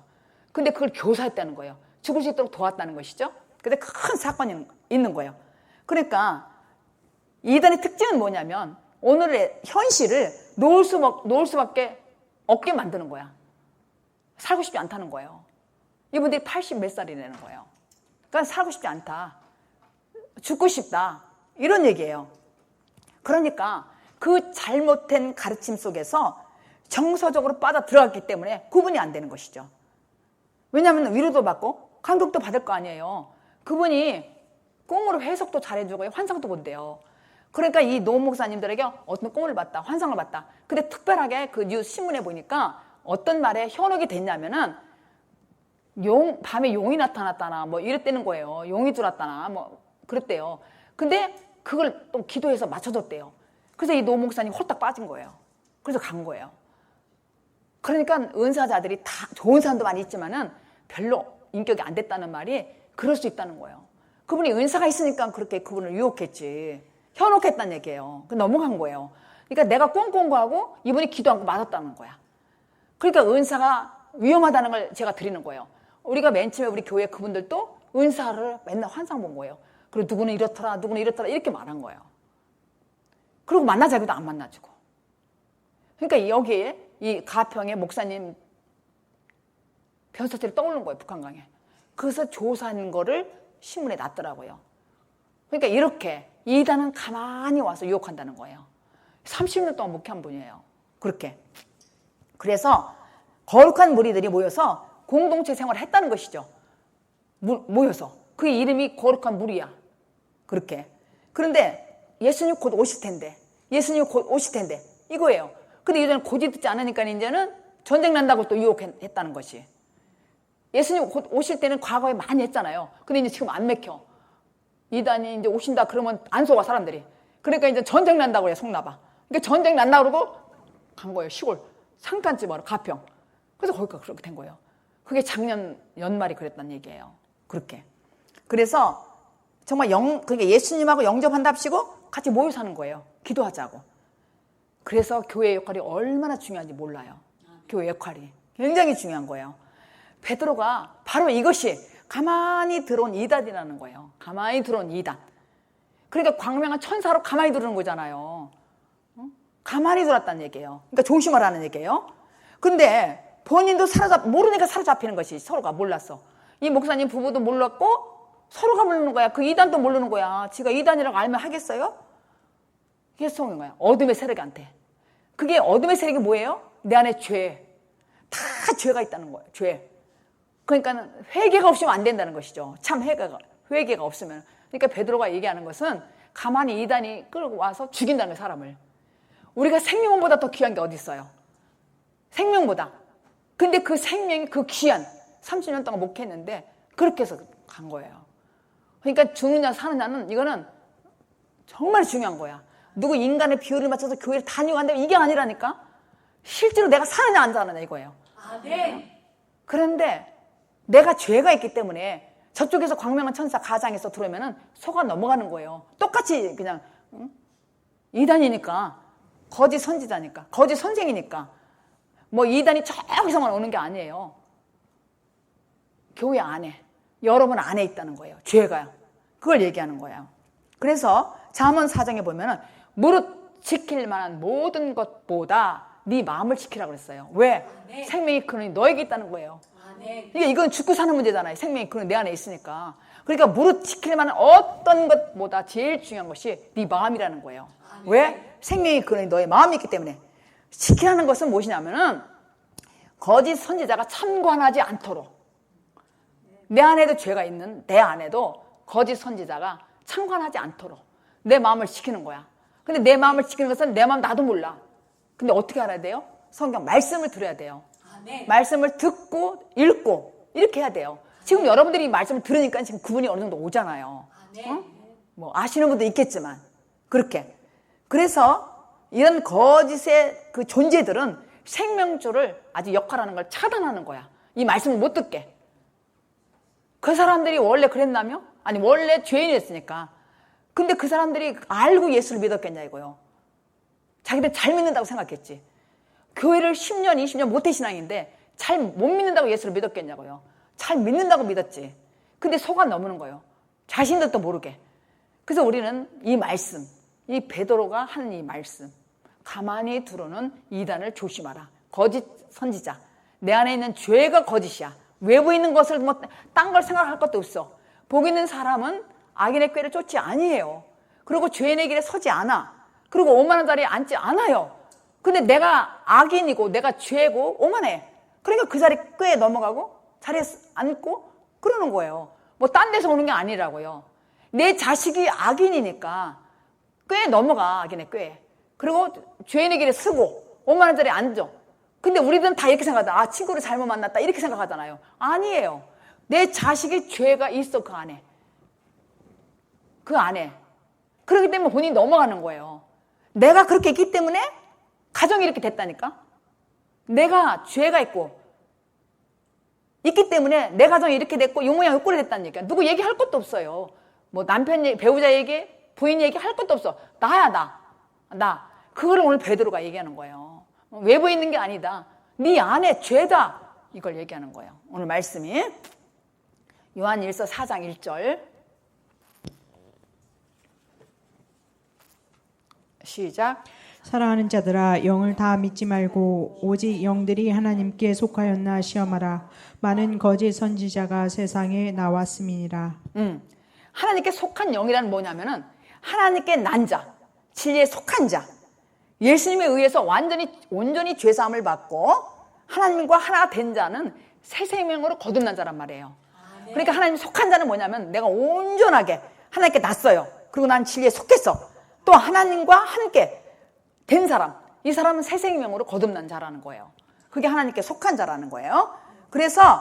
근데 그걸 교사했다는 거예요. 죽을 수 있도록 도왔다는 것이죠. 근데 큰 사건이 있는 거예요. 그러니까 이단의 특징은 뭐냐면 오늘의 현실을 놓을 수밖에 없게 만드는 거야. 살고 싶지 않다는 거예요. 이분들이 80 몇 살이라는 거예요. 그러니까 살고 싶지 않다. 죽고 싶다. 이런 얘기예요. 그러니까 그 잘못된 가르침 속에서 정서적으로 빠져 들어갔기 때문에 구분이 안 되는 것이죠. 왜냐하면 위로도 받고 감격도 받을 거 아니에요. 그분이 꿈으로 해석도 잘해주고 환상도 본대요. 그러니까 이 노 목사님들에게 어떤 꿈을 봤다, 환상을 봤다. 근데 특별하게 그 뉴스 신문에 보니까 어떤 말에 현혹이 됐냐면은 밤에 용이 나타났다나 뭐 이랬다는 거예요. 용이 들어왔다나 뭐 그랬대요. 근데 그걸 또 기도해서 맞춰줬대요. 그래서 이 노 목사님 홀딱 빠진 거예요. 그래서 간 거예요. 그러니까 은사자들이 다 좋은 사람도 많이 있지만은 별로 인격이 안 됐다는 말이 그럴 수 있다는 거예요. 그분이 은사가 있으니까 그렇게 그분을 유혹했지. 현혹했다는 얘기예요. 넘어간 거예요. 그러니까 내가 꿈꾼 거하고 이분이 기도하고 맞았다는 거야. 그러니까 은사가 위험하다는 걸 제가 드리는 거예요. 우리가 맨 처음에 우리 교회 그분들도 은사를 맨날 환상 본 거예요. 그리고 누구는 이렇더라, 누구는 이렇더라 이렇게 말한 거예요. 그리고 만나자기도 안 만나주고. 그러니까 여기에 이 가평의 목사님 변사체를 떠오르는 거예요. 북한강에. 그래서 조사한 거를 신문에 놨더라고요. 그러니까 이렇게 이단은 가만히 와서 유혹한다는 거예요. 30년 동안 목회한 분이에요. 그렇게. 그래서 거룩한 무리들이 모여서 공동체 생활을 했다는 것이죠. 모여서. 그 이름이 거룩한 무리야. 그렇게. 그런데 예수님 곧 오실 텐데. 예수님 곧 오실 텐데. 이거예요. 근데 이제는 고지 듣지 않으니까 이제는 전쟁 난다고 또 유혹했다는 것이. 예수님 곧 오실 때는 과거에 많이 했잖아요. 근데 이제 지금 안 맥혀. 이단이 이제 오신다 그러면 안 속아 사람들이. 그러니까 이제 전쟁 난다고 해요. 속나봐. 그러니까 전쟁 난다 그러고 간 거예요. 시골 산간집으로 가평. 그래서 거기가 그렇게 된 거예요. 그게 작년 연말이 그랬단 얘기예요. 그렇게. 그래서 정말 그러니까 예수님하고 영접한답시고 같이 모여 사는 거예요. 기도하자고. 그래서 교회 역할이 얼마나 중요한지 몰라요. 교회 역할이 굉장히 중요한 거예요. 베드로가 바로 이것이 가만히 들어온 이단이라는 거예요. 가만히 들어온 이단. 그러니까 광명한 천사로 가만히 들어오는 거잖아요. 가만히 들어왔다는 얘기예요. 그러니까 조심하라는 얘기예요. 근데 본인도 모르니까 사로잡히는 것이 서로가 몰랐어. 이 목사님 부부도 몰랐고 서로가 모르는 거야. 그 이단도 모르는 거야. 지가 이단이라고 알면 하겠어요? 이게 속는 거야. 어둠의 세력한테. 그게 어둠의 세력이 뭐예요? 내 안에 죄. 다 죄가 있다는 거예요. 죄. 그러니까 회개가 없으면 안 된다는 것이죠. 참 회개가 회개가 없으면. 그러니까 베드로가 얘기하는 것은 가만히 이단이 끌고 와서 죽인다는 거예요, 사람을. 우리가 생명보다 더 귀한 게 어디 있어요? 생명보다. 근데 그 생명이 그 귀한 30년 동안 목회했는데 그렇게 해서 간 거예요. 그러니까 죽느냐 사느냐는 이거는 정말 중요한 거야. 누구 인간의 비율을 맞춰서 교회를 다니고 한다면 이게 아니라니까. 실제로 내가 사느냐 안 사느냐 이거예요. 그런데 내가 죄가 있기 때문에 저쪽에서 광명한 천사 가장에서 들어오면은 속아 넘어가는 거예요. 똑같이 그냥 이단이니까, 거짓 선지자니까, 거짓 선생이니까 뭐 이단이 저기서만 오는 게 아니에요. 교회 안에, 여러분 안에 있다는 거예요. 죄가요. 그걸 얘기하는 거예요. 그래서 잠언 4장에 보면은 무릇 지킬 만한 모든 것보다 네 마음을 지키라고 그랬어요. 왜? 생명이 그러니 너에게 있다는 거예요. 이건 죽고 사는 문제잖아요. 생명이 그러니 내 안에 있으니까. 그러니까 무릇 지킬 만한 어떤 것보다 제일 중요한 것이 네 마음이라는 거예요. 왜? 생명이 그러니 너의 마음이 있기 때문에. 지키라는 것은 무엇이냐면은 거짓 선지자가 참관하지 않도록, 내 안에도 죄가 있는 내 안에도 거짓 선지자가 참관하지 않도록 내 마음을 지키는 거야. 근데 내 마음을 지키는 것은 내 마음 나도 몰라. 근데 어떻게 알아야 돼요? 성경 말씀을 들어야 돼요. 말씀을 듣고 읽고 이렇게 해야 돼요. 지금 여러분들이 이 말씀을 들으니까 지금 그분이 어느 정도 오잖아요. 뭐 아시는 분도 있겠지만 그렇게. 그래서 이런 거짓의 그 존재들은 생명줄을 아주 역할하는 걸 차단하는 거야. 이 말씀을 못 듣게. 그 사람들이 원래 그랬나며? 아니 원래 죄인이었으니까. 근데 그 사람들이 알고 예수를 믿었겠냐 이거요. 자기들 잘 믿는다고 생각했지. 교회를 10년 20년 모태신앙인데 잘 못 믿는다고 예수를 믿었겠냐고요. 잘 믿는다고 믿었지. 근데 속아 넘어는 거예요. 자신들도 모르게. 그래서 우리는 이 말씀, 이 베드로가 하는 이 말씀, 가만히 들어오는 이단을 조심하라. 거짓 선지자. 내 안에 있는 죄가 거짓이야. 외부에 있는 것을 뭐 딴 걸 생각할 것도 없어. 복 있는 사람은 악인의 꾀를 쫓지 아니에요. 그리고 죄인의 길에 서지 않아. 그리고 오만한 자리에 앉지 않아요. 근데 내가 악인이고 내가 죄고 오만해. 그러니까 그 자리 꾀에 넘어가고 자리에 앉고 그러는 거예요. 뭐 딴 데서 오는 게 아니라고요. 내 자식이 악인이니까 꾀에 넘어가, 악인의 꾀에. 그리고 죄인의 길에 서고 오만한 자리에 앉아. 근데 우리들은 다 이렇게 생각하다. 아, 친구를 잘못 만났다 이렇게 생각하잖아요. 아니에요. 내 자식의 죄가 있어, 그 안에. 그 안에. 그렇기 때문에 본인이 넘어가는 거예요. 내가 그렇게 있기 때문에 가정이 이렇게 됐다니까. 내가 죄가 있기 때문에 내 가정이 이렇게 됐고 요 모양 요 꼴이 됐다는 얘기야. 누구 얘기할 것도 없어요. 뭐 남편 얘기, 배우자 얘기, 부인 얘기 할 것도 없어. 나야, 나. 그거를 오늘 베드로가 얘기하는 거예요. 외부에 있는 게 아니다. 네 안에 죄다. 이걸 얘기하는 거예요. 오늘 말씀이 요한일서 4장 1절 시작. 사랑하는 자들아, 영을 다 믿지 말고 오직 영들이 하나님께 속하였나 시험하라. 많은 거짓 선지자가 세상에 나왔음이니라. 하나님께 속한 영이란 뭐냐면은 하나님께 난 자, 진리에 속한 자, 예수님에 의해서 온전히 죄사함을 받고 하나님과 하나 된 자는 새 생명으로 거듭난 자란 말이에요. 그러니까 하나님 속한 자는 뭐냐면 내가 온전하게 하나님께 났어요. 그리고 난 진리에 속했어. 또 하나님과 함께 된 사람, 이 사람은 새 생명으로 거듭난 자라는 거예요. 그게 하나님께 속한 자라는 거예요. 그래서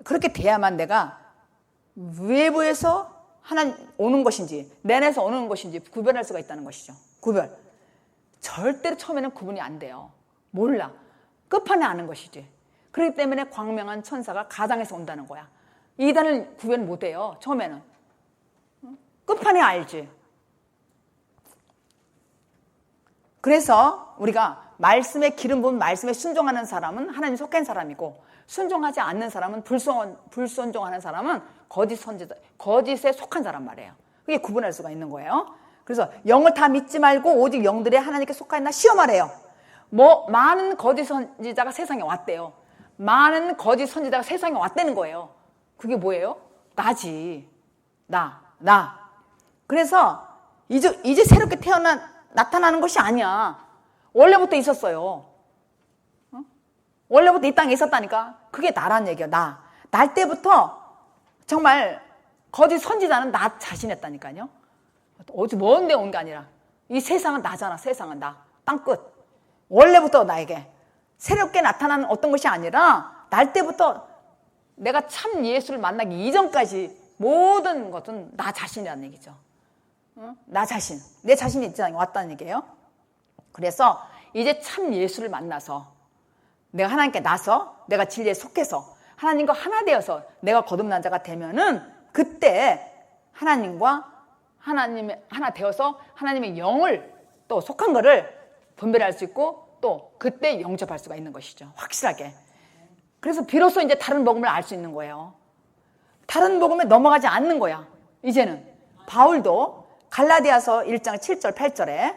그렇게 돼야만 내가 외부에서 하나님 오는 것인지 내 안에서 오는 것인지 구별할 수가 있다는 것이죠. 구별. 절대로 처음에는 구분이 안 돼요. 몰라. 끝판에 아는 것이지. 그렇기 때문에 광명한 천사가 가장에서 온다는 거야. 이단을 구별 못 해요. 처음에는. 끝판에 알지. 그래서 우리가 말씀에 기름 부은 말씀에 순종하는 사람은 하나님 속한 사람이고 순종하지 않는 사람은 불순종하는 사람은 거짓 선지자, 거짓에 속한 사람 말이에요. 그게 구분할 수가 있는 거예요. 그래서 영을 다 믿지 말고 오직 영들이 하나님께 속하였나 시험하래요. 뭐 많은 거짓 선지자가 세상에 왔대요. 많은 거짓 선지자가 세상에 왔다는 거예요. 그게 뭐예요? 나지. 나. 그래서 이제 새롭게 나타나는 것이 아니야. 원래부터 있었어요. 원래부터 이 땅에 있었다니까. 그게 나란 얘기야. 날 때부터 정말 거짓 선지자는 나 자신이었다니까요. 어디 먼데 온 게 아니라 이 세상은 나잖아. 세상은 나. 땅끝. 원래부터 나에게 새롭게 나타나는 어떤 것이 아니라 날 때부터 내가 참 예수를 만나기 이전까지 모든 것은 나 자신이라는 얘기죠. 나 자신. 내 자신이 있잖아요. 왔다는 얘기예요. 그래서 이제 참 예수를 만나서 내가 하나님께 나서 내가 진리에 속해서 하나님과 하나 되어서 내가 거듭난 자가 되면은 그때 하나님과 하나님의 하나 되어서 하나님의 영을 또 속한 거를 분별할 수 있고 또 그때 영접할 수가 있는 것이죠. 확실하게. 그래서 비로소 이제 다른 복음을 알 수 있는 거예요. 다른 복음에 넘어가지 않는 거야. 이제는 바울도 갈라디아서 1장 7절 8절에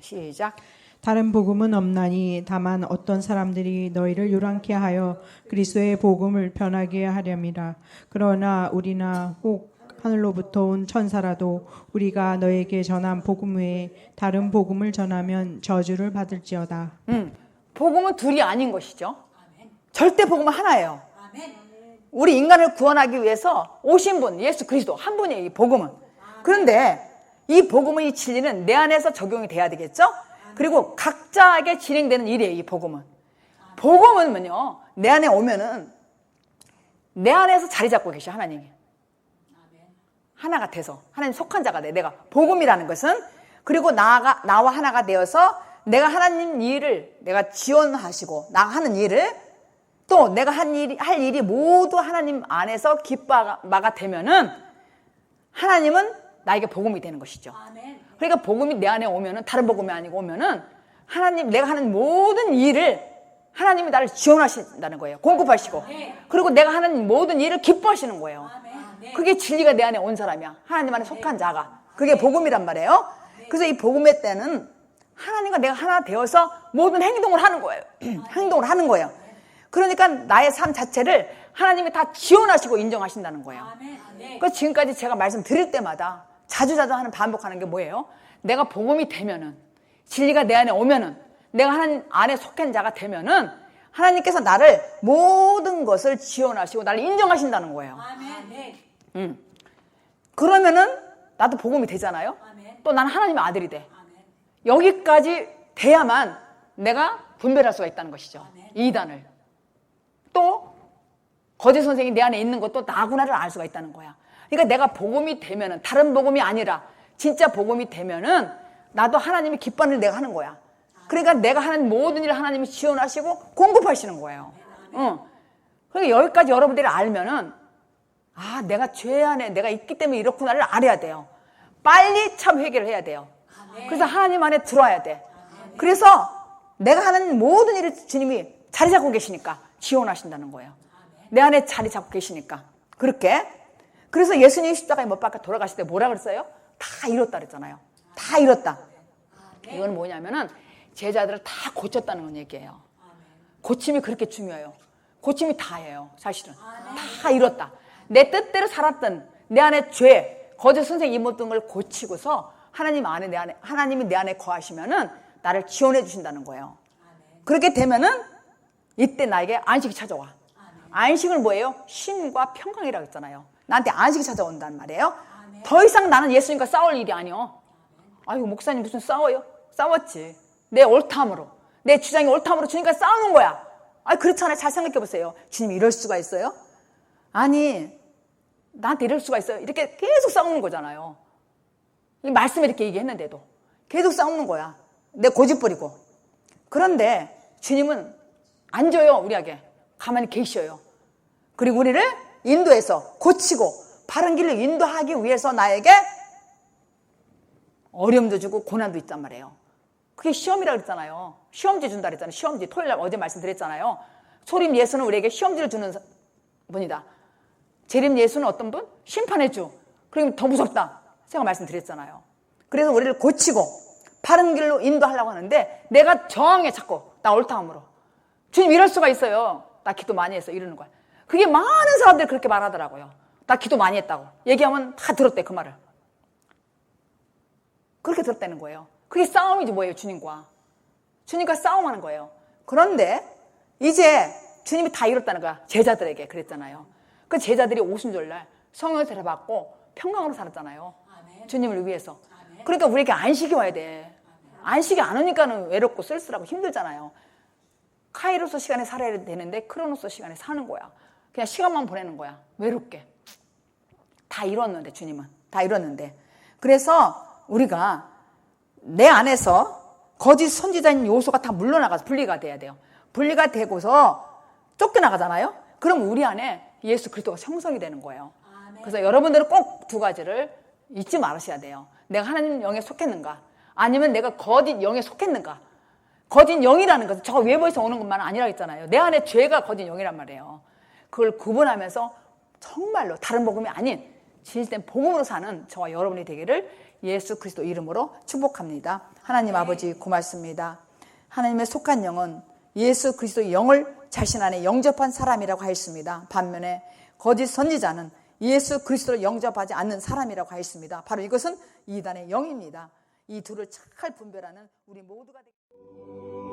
시작. 다른 복음은 없나니 다만 어떤 사람들이 너희를 요란케 하여 그리스도의 복음을 변하게 하렴이라. 그러나 우리나 혹 하늘로부터 온 천사라도 우리가 너에게 전한 복음 외에 다른 복음을 전하면 저주를 받을지어다. 복음은 둘이 아닌 것이죠. 절대 복음은 하나예요. 우리 인간을 구원하기 위해서 오신 분 예수 그리스도 한 분이에요. 이 복음은. 그런데 이 복음은 이 진리는 내 안에서 적용이 돼야 되겠죠. 그리고 각자에게 진행되는 일이에요. 이 복음은. 복음은요 내 안에 오면은 내 안에서 자리 잡고 계셔. 하나님이 하나가 돼서 하나님 속한 자가 돼. 내가 복음이라는 것은. 그리고 나와 하나가 되어서 내가 하나님 일을 내가 지원하시고 나 하는 일을 또 내가 할 일이 모두 하나님 안에서 기뻐가 되면은 하나님은 나에게 복음이 되는 것이죠. 그러니까 복음이 내 안에 오면은 다른 복음이 아니고 오면은 하나님 내가 하는 모든 일을 하나님이 나를 지원하신다는 거예요. 공급하시고. 그리고 내가 하는 모든 일을 기뻐하시는 거예요. 그게 진리가 내 안에 온 사람이야. 하나님 안에 속한 자가. 그게 복음이란 말이에요. 그래서 이 복음의 때는 하나님과 내가 하나 되어서 모든 행동을 하는 거예요. 행동을 하는 거예요. 그러니까 나의 삶 자체를 하나님이 다 지원하시고 인정하신다는 거예요. 그래서 지금까지 제가 말씀드릴 때마다 자주자주 하는 반복하는 게 뭐예요? 내가 복음이 되면은 진리가 내 안에 오면은 내가 하나님 안에 속한 자가 되면은 하나님께서 나를 모든 것을 지원하시고 나를 인정하신다는 거예요. 그러면은 나도 복음이 되잖아요. 또 나는 하나님의 아들이 돼. 여기까지 돼야만 내가 분별할 수가 있다는 것이죠. 이단을. 또 거짓 선생이 내 안에 있는 것도 나구나를 알 수가 있다는 거야. 그러니까 내가 복음이 되면은 다른 복음이 아니라 진짜 복음이 되면은 나도 하나님이 기뻐하는 일 내가 하는 거야. 그러니까 내가 하는 모든 일을 하나님이 지원하시고 공급하시는 거예요. 그러니까 여기까지 여러분들이 알면은 아 내가 죄 안에 내가 있기 때문에 이렇구나를 알아야 돼요. 빨리 참 회개를 해야 돼요. 그래서 하나님 안에 들어와야 돼. 그래서 내가 하는 모든 일을 주님이 자리 잡고 계시니까 지원하신다는 거예요. 내 안에 자리 잡고 계시니까. 그렇게. 그래서 예수님이 십자가에 못 박혀 돌아가실 때 뭐라 그랬어요? 다 이뤘다 그랬잖아요. 다 이뤘다. 이건 뭐냐면은 제자들을 다 고쳤다는 얘기예요. 고침이 그렇게 중요해요. 고침이 다예요. 사실은. 다 이뤘다. 내 뜻대로 살았던 내 안에 죄, 거짓 선생 이모 등을 고치고서 하나님이 내 안에 거하시면은 나를 지원해 주신다는 거예요. 그렇게 되면은 이때 나에게 안식이 찾아와. 안식은 뭐예요? 쉼과 평강이라고 했잖아요. 나한테 안식이 찾아온다는 말이에요. 더 이상 나는 예수님과 싸울 일이 아니요. 아이고 목사님 무슨 싸워요? 싸웠지. 내 옳담으로. 내 주장이 옳담으로 주님과 싸우는 거야. 아니 그렇잖아요. 잘 생각해 보세요. 주님이 이럴 수가 있어요? 아니 나한테 이럴 수가 있어요? 이렇게 계속 싸우는 거잖아요. 이 말씀에 이렇게 얘기했는데도 계속 싸우는 거야. 내 고집 부리고. 그런데 주님은 안 줘요. 우리에게. 가만히 계셔요. 그리고 우리를 인도해서 고치고 바른 길로 인도하기 위해서 나에게 어려움도 주고 고난도 있단 말이에요. 그게 시험이라고 그랬잖아요. 시험지 준다 그랬잖아요. 시험지. 토요일 날 어제 말씀드렸잖아요. 소림 예수는 우리에게 시험지를 주는 분이다. 재림 예수는 어떤 분? 심판의 주. 그러면 더 무섭다. 제가 말씀드렸잖아요. 그래서 우리를 고치고 바른 길로 인도하려고 하는데 내가 저항해 자꾸. 나 옳다함으로. 주님 이럴 수가 있어요. 나 기도 많이 했어. 이러는 거야. 그게 많은 사람들이 그렇게 말하더라고요. 나 기도 많이 했다고. 얘기하면 다 들었대 그 말을. 그렇게 들었다는 거예요. 그게 싸움이지 뭐예요. 주님과. 주님과 싸움하는 거예요. 그런데 이제 주님이 다 이뤘다는 거야. 제자들에게 그랬잖아요. 그 제자들이 오순절날 성령을 데려받고 평강으로 살았잖아요. 주님을 위해서. 그러니까 우리에게 안식이 와야 돼. 안식이 안 오니까는 외롭고 쓸쓸하고 힘들잖아요. 카이로스 시간에 살아야 되는데 크로노스 시간에 사는 거야. 그냥 시간만 보내는 거야. 외롭게. 다 이뤘는데, 주님은. 다 이뤘는데. 그래서 우리가 내 안에서 거짓 선지자인 요소가 다 물러나가서 분리가 돼야 돼요. 분리가 되고서 쫓겨나가잖아요. 그럼 우리 안에 예수 그리스도가 형성이 되는 거예요. 그래서 여러분들은 꼭 두 가지를 잊지 말으셔야 돼요. 내가 하나님 영에 속했는가? 아니면 내가 거짓 영에 속했는가? 거짓 영이라는 것은 저 외부에서 오는 것만 아니라 했잖아요. 내 안에 죄가 거짓 영이란 말이에요. 그걸 구분하면서 정말로 다른 복음이 아닌 진실된 복음으로 사는 저와 여러분이 되기를 예수 그리스도 이름으로 축복합니다. 하나님 아버지 고맙습니다. 하나님의 속한 영은 예수 그리스도의 영을 자신 안에 영접한 사람이라고 하였습니다. 반면에 거짓 선지자는 예수 그리스도를 영접하지 않는 사람이라고 하였습니다. 바로 이것은 이단의 영입니다. 이 둘을 잘 분별하는 우리 모두가 되겠습니다.